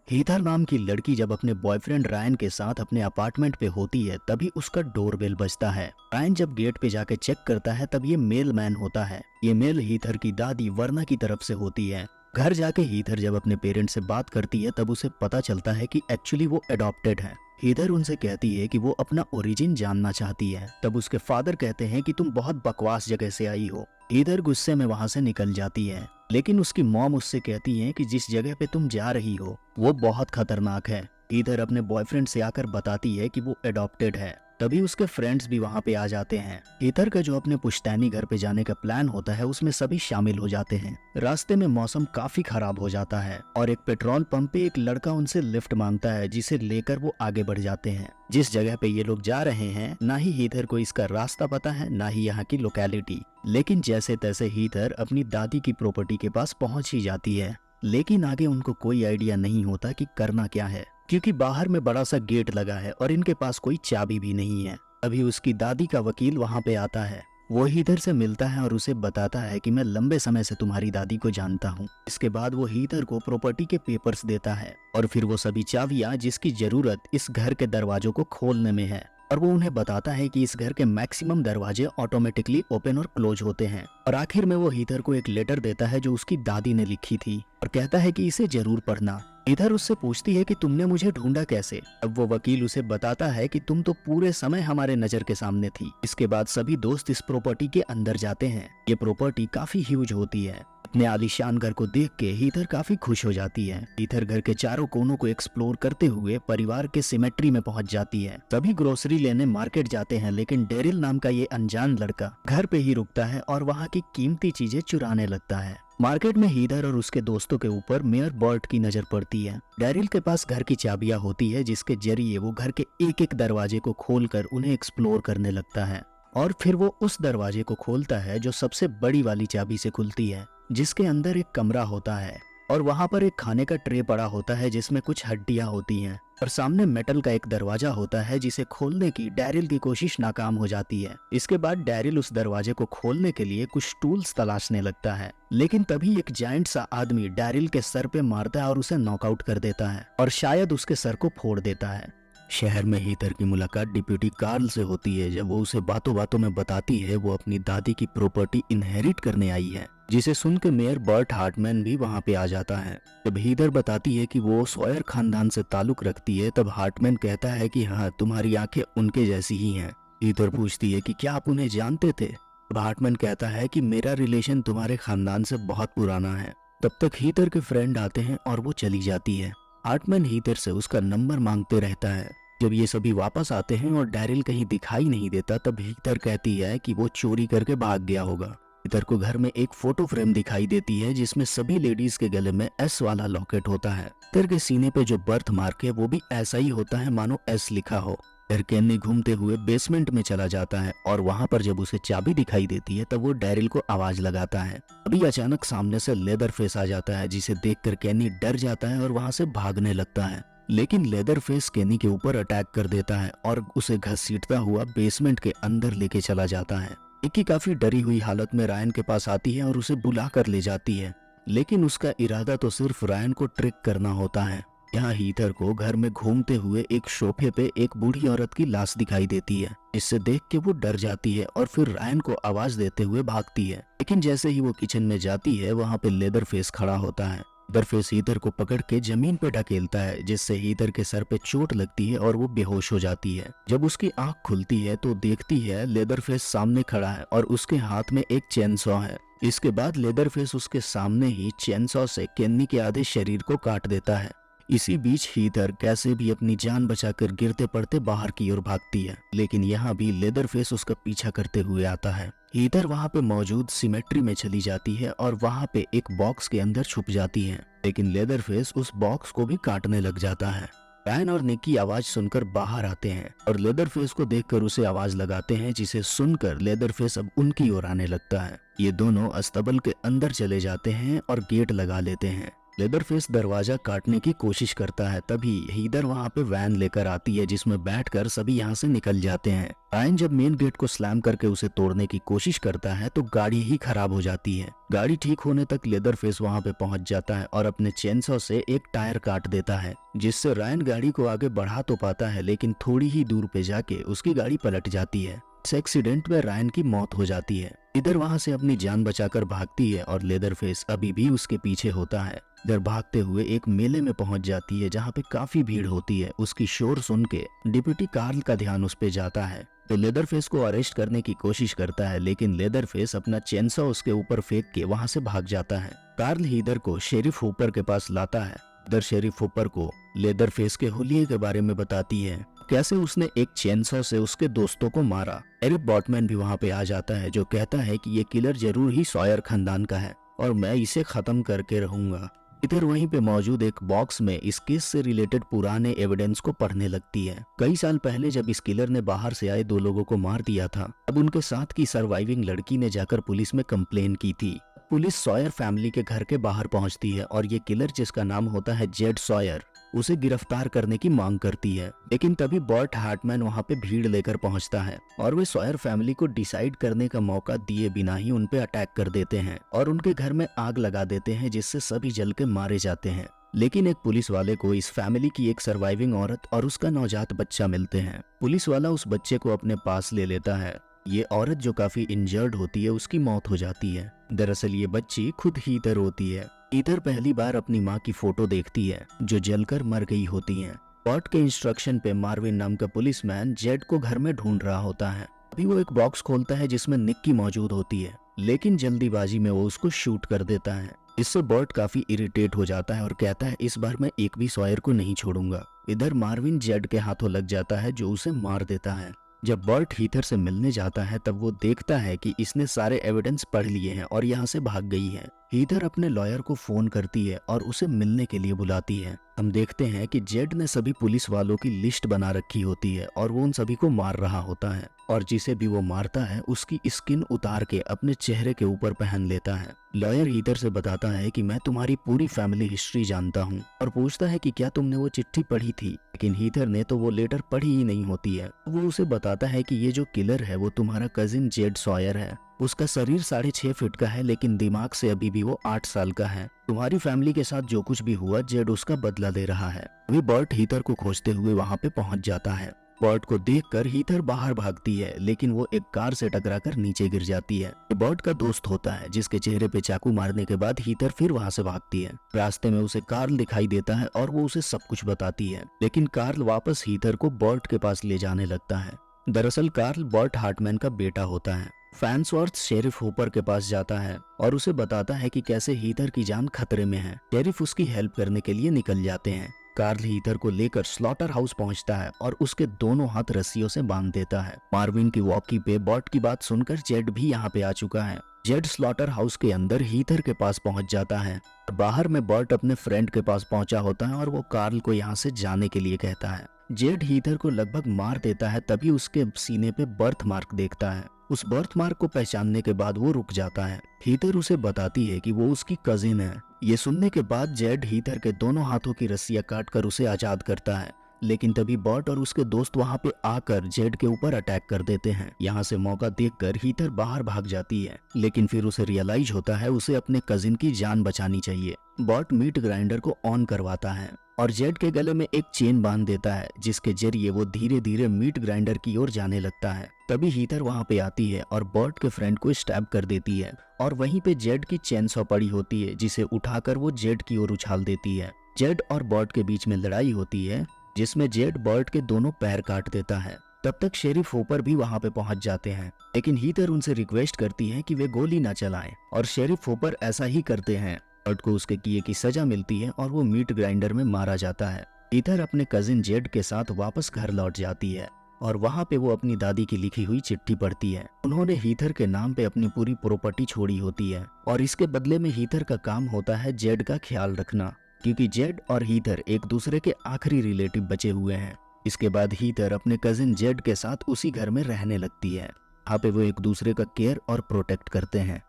Heather नाम की लड़की जब अपने बॉयफ्रेंड रायन के साथ अपने अपार्टमेंट पे होती है तभी उसका डोरबेल बजता है। रायन जब गेट पे जाके चेक करता है तब ये मेल मैन होता है। ये मेल हीथर की दादी वर्ना की तरफ से होती है। घर जाके हीथर जब अपने पेरेंट्स से बात करती है तब उसे पता चलता है कि एक्चुअली वो अडॉप्टेड है। हीथर उनसे कहती है कि वो अपना ओरिजिन जानना चाहती है। तब उसके फादर कहते हैं कि तुम बहुत बकवास जगह से आई हो। हीथर गुस्से में वहां से निकल जाती है, लेकिन उसकी मॉम उससे कहती है कि जिस जगह पे तुम जा रही हो वो बहुत खतरनाक है। हीथर अपने बॉयफ्रेंड से आकर बताती है कि वो अडॉप्टेड है। तभी उसके फ्रेंड्स भी वहां पे आ जाते हैं। हीथर का जो अपने पुश्तैनी घर पे जाने का प्लान होता है उसमें सभी शामिल हो जाते हैं। रास्ते में मौसम काफी खराब हो जाता है और एक पेट्रोल पंप पे एक लड़का उनसे लिफ्ट मांगता है, जिसे लेकर वो आगे बढ़ जाते हैं। जिस जगह पे ये लोग जा रहे हैं ना ही हीथर को इसका रास्ता पता है ना ही यहाँ की लोकेलिटी, लेकिन जैसे तैसे हीथर अपनी दादी की प्रॉपर्टी के पास पहुंच ही जाती है। लेकिन आगे उनको कोई आइडिया नहीं होता कि करना क्या है, क्योंकि बाहर में बड़ा सा गेट लगा है और इनके पास कोई चाबी भी नहीं है। अभी उसकी दादी का वकील वहां पे आता है। वो हीथर से मिलता है और उसे बताता है कि मैं लंबे समय से तुम्हारी दादी को जानता हूँ। इसके बाद वो हीथर को प्रॉपर्टी के पेपर्स देता है और फिर वो सभी चाबियां जिसकी जरूरत इस घर के दरवाजों को खोलने में है, और वो उन्हें बताता है कि इस घर के मैक्सिमम दरवाजे ऑटोमेटिकली ओपन और क्लोज होते हैं। और आखिर में वो हीथर को एक लेटर देता है जो उसकी दादी ने लिखी थी और कहता है कि इसे जरूर पढ़ना। हीथर उससे पूछती है कि तुमने मुझे ढूंढा कैसे। अब वो वकील उसे बताता है कि तुम तो पूरे समय हमारे नजर के सामने थी। इसके बाद सभी दोस्त इस प्रॉपर्टी के अंदर जाते हैं। ये प्रॉपर्टी काफी ह्यूज होती है। अपने आलीशान घर को देख के हीथर काफी खुश हो जाती है। हीथर घर के चारों कोनों को एक्सप्लोर करते हुए परिवार के सिमेट्री में पहुंच जाती है। सभी ग्रोसरी लेने मार्केट जाते हैं, लेकिन डेरिल नाम का ये अनजान लड़का घर पे ही रुकता है और वहाँ की कीमती चीजें चुराने लगता है। मार्केट में हीथर और उसके दोस्तों के ऊपर मेयर बर्ट की नजर पड़ती है। डेरिल के पास घर की चाबियां होती है, जिसके जरिए वो घर के एक एक दरवाजे को खोलकर उन्हें एक्सप्लोर करने लगता है। और फिर वो उस दरवाजे को खोलता है जो सबसे बड़ी वाली चाबी से खुलती है, जिसके अंदर एक कमरा होता है और वहां पर एक खाने का ट्रे पड़ा होता है जिसमें कुछ हड्डियां होती हैं। और सामने मेटल का एक दरवाजा होता है जिसे खोलने की डेरिल की कोशिश नाकाम हो जाती है। इसके बाद डेरिल उस दरवाजे को खोलने के लिए कुछ टूल्स तलाशने लगता है, लेकिन तभी एक जायंट सा आदमी डेरिल के सर पे मारता है और उसे नॉकआउट कर देता है और शायद उसके सर को फोड़ देता है। शहर में हीथर की मुलाकात डिप्यूटी कार्ल से होती है। जब वो उसे बातों बातों में बताती है वो अपनी दादी की प्रॉपर्टी इनहेरिट करने आई है, जिसे सुन के मेयर बर्ट हार्टमैन भी वहां पे आ जाता है। जब हीथर बताती है कि वो सॉयर खानदान से ताल्लुक रखती है तब हार्टमैन कहता है कि हाँ, तुम्हारी आंखें उनके जैसी ही हैं। हीथर पूछती है कि क्या आप उन्हें जानते थे। तब हार्टमैन कहता है कि मेरा रिलेशन तुम्हारे खानदान से बहुत पुराना है। तब तक हीथर के फ्रेंड आते हैं और वो चली जाती है। हार्टमैन हीथर से उसका नंबर मांगते रहता है। जब ये सभी वापस आते हैं और डेरिल कहीं दिखाई नहीं देता तब हीथर कहती है कि वो चोरी करके भाग गया होगा। हीथर को घर में एक फोटो फ्रेम दिखाई देती है जिसमें सभी लेडीज के गले में एस वाला लॉकेट होता है। हीथर के सीने पे जो बर्थ मार्क है वो भी ऐसा ही होता है मानो एस लिखा हो। फिर केन्नी घूमते हुए बेसमेंट में चला जाता है और वहां पर जब उसे चाबी दिखाई देती है तब वो डेरिल को आवाज लगाता है। अभी अचानक सामने से लेदर फेस आ जाता है, जिसे देखकर केन्नी डर जाता है और वहां से भागने लगता है। लेकिन लेदर फेस केनी के ऊपर अटैक कर देता है और उसे घसीटता हुआ बेसमेंट के अंदर लेके चला जाता है। निक्की काफी डरी हुई हालत में रायन के पास आती है और उसे बुला कर ले जाती है, लेकिन उसका इरादा तो सिर्फ रायन को ट्रिक करना होता है। यहाँ हीथर को घर में घूमते हुए एक सोफे पे एक बूढ़ी औरत की लाश दिखाई देती है, जिससे देख के वो डर जाती है और फिर रायन को आवाज देते हुए भागती है। लेकिन जैसे ही वो किचन में जाती है वहाँ पे लेदर फेस खड़ा होता है। लेदर फेस हीथर को पकड़ के जमीन पे ढकेलता है, जिससे हीथर के सर पे चोट लगती है और वो बेहोश हो जाती है। जब उसकी आंख खुलती है तो देखती है लेदर फेस सामने खड़ा है और उसके हाथ में एक चेनसॉ है। इसके बाद लेदर फेस उसके सामने ही चेनसॉ से केन्नी के आधे शरीर को काट देता है। इसी बीच हीथर कैसे भी अपनी जान बचाकर गिरते पड़ते बाहर की ओर भागती है, लेकिन यहाँ भी लेदर फेस उसका पीछा करते हुए आता है। हीथर वहाँ पे मौजूद सिमेट्री में चली जाती है और वहाँ पे एक बॉक्स के अंदर छुप जाती है, लेकिन लेदर फेस उस बॉक्स को भी काटने लग जाता है। रायन और निक्की आवाज सुनकर बाहर आते हैं और लेदर फेस को देखकर उसे आवाज लगाते हैं, जिसे सुनकर लेदर फेस अब उनकी ओर आने लगता है। ये दोनों अस्तबल के अंदर चले जाते हैं और गेट लगा लेते हैं। लेदरफेस दरवाजा काटने की कोशिश करता है, तभी हीदर वहाँ पे वैन लेकर आती है जिसमें बैठकर सभी यहाँ से निकल जाते हैं। रायन जब मेन गेट को स्लैम करके उसे तोड़ने की कोशिश करता है तो गाड़ी ही खराब हो जाती है। गाड़ी ठीक होने तक लेदरफेस वहाँ पे पहुँच जाता है और अपने चेनसॉ से एक टायर काट देता है, जिससे रायन गाड़ी को आगे बढ़ा तो पाता है लेकिन थोड़ी ही दूर पे जाके उसकी गाड़ी पलट जाती है। इस एक्सीडेंट में रायन की मौत हो जाती है। इधर वहाँ से अपनी जान बचाकर भागती है और लेदरफेस अभी भी उसके पीछे होता है। इधर भागते हुए एक मेले में पहुंच जाती है जहाँ पे काफी भीड़ होती है। उसकी शोर सुन के डिप्टी कार्ल का ध्यान उस पे जाता है तो लेदरफेस को अरेस्ट करने की कोशिश करता है, लेकिन लेदरफेस अपना चेनसॉ उसके ऊपर फेंक के वहाँ से भाग जाता है। कार्ल हीदर को शेरिफ हुपर के पास लाता है। इधर शेरिफ हुपर को लेदरफेस के हुलिये के बारे में बताती है, कैसे उसने एक चेनसॉ से उसके दोस्तों को मारा। एरिक बॉटमैन भी वहाँ पे आ जाता है जो कहता है कि ये किलर जरूर ही सॉयर खानदान का है और मैं इसे खत्म करके रहूंगा। इधर वहीं पे मौजूद एक बॉक्स में इस केस से रिलेटेड पुराने एविडेंस को पढ़ने लगती है। कई साल पहले जब इस किलर ने बाहर से आए 2 लोगों को मार दिया था, अब उनके साथ की सर्वाइविंग लड़की ने जाकर पुलिस में कंप्लेन की थी। पुलिस सॉयर फैमिली के घर के बाहर पहुंचती है और ये किलर, जिसका नाम होता है जेड सॉयर, उसे गिरफ्तार करने की मांग करती है। लेकिन तभी बर्ट हार्टमैन वहां पे भीड़ लेकर पहुंचता है और वे सॉयर फैमिली को डिसाइड करने का मौका दिए बिना ही उन पे अटैक कर देते हैं और उनके घर में आग लगा देते हैं, जिससे सभी जल के मारे जाते हैं। लेकिन एक पुलिस वाले को इस फैमिली की एक सर्वाइविंग औरत और उसका नवजात बच्चा मिलते हैं। पुलिस वाला उस बच्चे को अपने पास ले लेता है। ये औरत जो काफी इंजर्ड होती है, उसकी मौत हो जाती है। दरअसल ये बच्ची खुद हीदर होती है। हीदर पहली बार अपनी माँ की फोटो देखती है जो जलकर मर गई होती है। बर्ट के इंस्ट्रक्शन पे मार्विन नाम का पुलिसमैन जेड को घर में ढूंढ रहा होता है। अभी वो एक बॉक्स खोलता है जिसमें निक्की मौजूद होती है, लेकिन जल्दीबाजी में वो उसको शूट कर देता है। इससे बर्ट काफी इरिटेट हो जाता है और कहता है, इस बार मैं एक भी सॉयर को नहीं छोड़ूंगा। इधर मार्विन जेड के हाथों लग जाता है जो उसे मार देता है। जब बर्ट हीथर से मिलने जाता है तब वो देखता है कि इसने सारे एविडेंस पढ़ लिए हैं और यहाँ से भाग गई है। हीथर अपने लॉयर को फोन करती है और उसे मिलने के लिए बुलाती है। हम देखते हैं कि जेड ने सभी पुलिस वालों की लिस्ट बना रखी होती है और वो उन सभी को मार रहा होता है और जिसे भी वो मारता है उसकी स्किन उतार के अपने चेहरे के ऊपर पहन लेता है। लॉयर हीथर से बताता है कि मैं तुम्हारी पूरी फैमिली हिस्ट्री जानता हूँ और पूछता है कि क्या तुमने वो चिट्ठी पढ़ी थी, लेकिन हीथर ने तो वो लेटर पढ़ी ही नहीं होती है। वो उसे बताता है कि ये जो किलर है वो तुम्हारा कजिन जेड सॉयर है। उसका शरीर 6.5 फीट का है लेकिन दिमाग से अभी भी वो 8 साल का है। तुम्हारी फैमिली के साथ जो कुछ भी हुआ जेड उसका बदला ले रहा है। अभी बर्ट हीथर को खोजते हुए वहाँ पे पहुँच जाता है। बर्ट को देखकर हीथर बाहर भागती है लेकिन वो एक कार से टकराकर नीचे गिर जाती है। ये बर्ट का दोस्त होता है जिसके चेहरे पे चाकू मारने के बाद हीथर फिर वहाँ से भागती है। रास्ते में उसे कार्ल दिखाई देता है और वो उसे सब कुछ बताती है, लेकिन कार्ल वापस हीथर को बर्ट के पास ले जाने लगता है। दरअसल कार्ल बर्ट हार्टमैन का बेटा होता है। फैंसवर्थ शेरिफ हुपर के पास जाता है और उसे बताता है कि कैसे हीथर की जान खतरे में है। शेरिफ उसकी हेल्प करने के लिए निकल जाते हैं। कार्ल हीथर को लेकर स्लॉटर हाउस पहुंचता है और उसके दोनों हाथ रस्सियों से बांध देता है। मार्विन की वॉकी पे बर्ट की बात सुनकर जेड भी यहाँ पे आ चुका है। जेड स्लॉटर हाउस के अंदर हीथर के पास पहुंच जाता है। बाहर में बर्ट अपने फ्रेंड के पास पहुंचा होता है और वो कार्ल को यहाँ से जाने के लिए कहता है। जेड हीथर को लगभग मार देता है, तभी उसके सीने पे बर्थ मार्क देखता है। उस बर्थ मार्क को पहचानने के बाद वो रुक जाता है। हीथर उसे बताती है कि वो उसकी कजिन है। ये सुनने के बाद जेड हीथर के दोनों हाथों की रस्सियां काटकर उसे आजाद करता है, लेकिन तभी बर्ट और उसके दोस्त वहाँ पे आकर जेड के ऊपर अटैक कर देते हैं। यहाँ से मौका देखकर हीथर बाहर भाग जाती है, लेकिन फिर उसे रियलाइज होता है उसे अपने कजिन की जान बचानी चाहिए। बर्ट मीट ग्राइंडर को ऑन करवाता है और जेड के गले में एक चेन बांध देता है, जिसके जरिए वो धीरे धीरे मीट ग्राइंडर की ओर जाने लगता है। तभी हीथर वहाँ पे आती है और बर्ट के फ्रेंड को स्टैब कर देती है और वहीं पे जेड की चेनसॉ पड़ी होती है, जिसे उठाकर वो जेड की ओर उछाल देती है। जेड और बर्ट के बीच में लड़ाई होती है जिसमें जेड बर्ट के दोनों पैर काट देता है। तब तक शेरिफ होपर भी वहाँ पे पहुंच जाते हैं, लेकिन हीथर उनसे रिक्वेस्ट करती है कि वे गोली ना चलाएं और शेरिफ होपर ऐसा ही करते हैं। बर्ट को उसके किए की सजा मिलती है और वो मीट ग्राइंडर में मारा जाता है। हीथर अपने कजिन जेड के साथ वापस घर लौट जाती है और वहाँ पे वो अपनी दादी की लिखी हुई चिट्ठी पढ़ती है। उन्होंने हीथर के नाम पे अपनी पूरी प्रॉपर्टी छोड़ी होती है और इसके बदले में हीथर का काम होता है जेड का ख्याल रखना, क्योंकि जेड और हीथर एक दूसरे के आखिरी रिलेटिव बचे हुए हैं। इसके बाद हीथर अपने कजिन जेड के साथ उसी घर में रहने लगती है। यहाँ पे वो एक दूसरे का केयर और प्रोटेक्ट करते हैं।